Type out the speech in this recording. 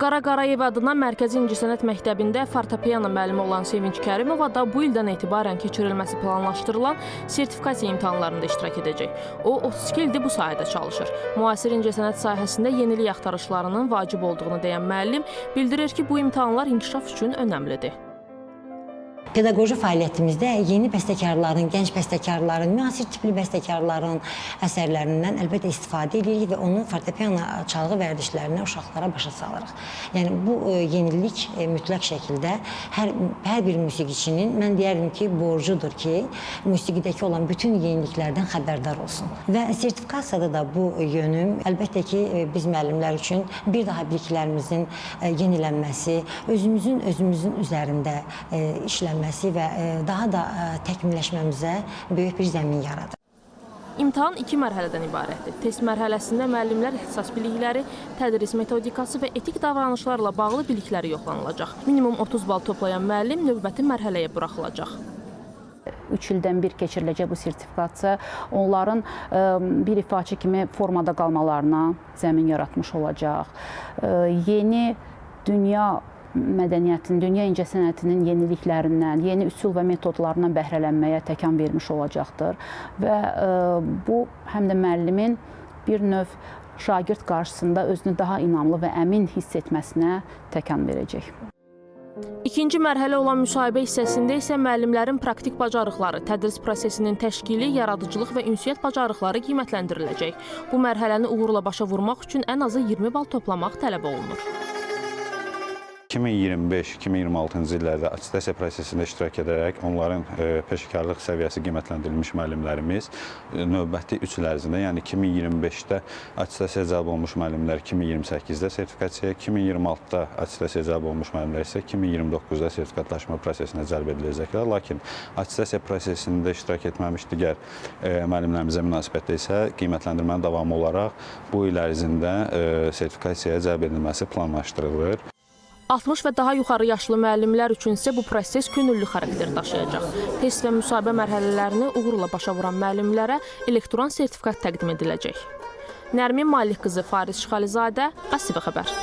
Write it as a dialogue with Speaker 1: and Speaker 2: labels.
Speaker 1: Qara Qarayev adına Mərkəzi İncəsənət Məktəbində fortepiano müəllimi olan Sevinç Kərimova da bu ildən etibarən keçirilməsi planlaşdırılan sertifikasiya imtahanlarında iştirak edəcək. O, 32 ildir bu sahədə çalışır. Müasir incəsənət sahəsində yenilik axtarışlarının vacib olduğunu deyən müəllim bildirir ki, bu imtahanlar inkişaf üçün önəmlidir.
Speaker 2: Pedaqoji fəaliyyətimizdə yeni bəstəkarların, gənc bəstəkarların, müasir tipli bəstəkarların əsərlərindən əlbəttə istifadə edirik və onu fortepiano çalğı vərdişlərinə uşaqlara başa salırıq. Yəni bu yenilik mütləq şəkildə hər bir musiqiçinin, mən deyərdim ki, borcudur ki, musiqidəki olan bütün yeniliklərdən xəbərdar olsun. Və sertifikasiyada da bu yönüm, əlbəttə ki, biz müəllimlər üçün bir daha biliklərimizin yenilənməsi, özümüzün üzərində işlənməsi və daha da təkmilləşməmizə böyük bir zəmin yaradır.
Speaker 1: İmtahan 2 mərhələdən ibarətdir. Test mərhələsində müəllimlər ixtisas bilikləri, tədris metodikası və etik davranışlarla bağlı bilikləri yoxlanılacaq. Minimum 30 bal toplayan müəllim növbəti mərhələyə buraxılacaq.
Speaker 3: 3 ildən bir keçiriləcək bu sertifikasiya onların bir ifaçı kimi formada qalmalarına zəmin yaratmış olacaq. Yeni dünya mədəniyyətin, dünya incəsənətinin yeniliklərindən, yeni üsul və metodlarından bəhrələnməyə təkan vermiş olacaqdır. Və bu, həm də müəllimin bir növ şagird qarşısında özünü daha inamlı və əmin hiss etməsinə təkan verəcək.
Speaker 1: İkinci mərhələ olan müsahibə hissəsində isə müəllimlərin praktik bacarıqları, tədris prosesinin təşkili, yaradıcılıq və ünsiyyət bacarıqları qiymətləndiriləcək. Bu mərhələni uğurla başa vurmaq üçün ən azı 20 bal toplamaq tələb olunur.
Speaker 4: 2025-2026-cı illərdə attestasiya prosesində iştirak edərək onların peşəkarlıq səviyyəsi qiymətləndirilmiş müəllimlərimiz növbəti 3 il ərzində, yəni 2025-də attestasiya cəlb olmuş müəllimlər 2028-də sertifikasiyaya, 2026-da attestasiya cəlb olmuş müəllimlər isə 2029-da sertifikatlaşma prosesinə cəlb ediləcəklər. Lakin attestasiya prosesində iştirak etməmiş digər müəllimlərimizə münasibətdə isə qiymətləndirmənin davamı olaraq bu il ərzində sertifikasiyaya cəlb edilməsi planlaşdırılır.
Speaker 1: 60 və daha yuxarı yaşlı müəllimlər üçün isə bu proses könüllü xarakter daşıyacaq. Test və müsahibə mərhələlərini uğurla başa vuran müəllimlərə elektron sertifikat təqdim ediləcək. Nərmin Malik qızı, Fariz Şıxalizadə, ATV xəbər.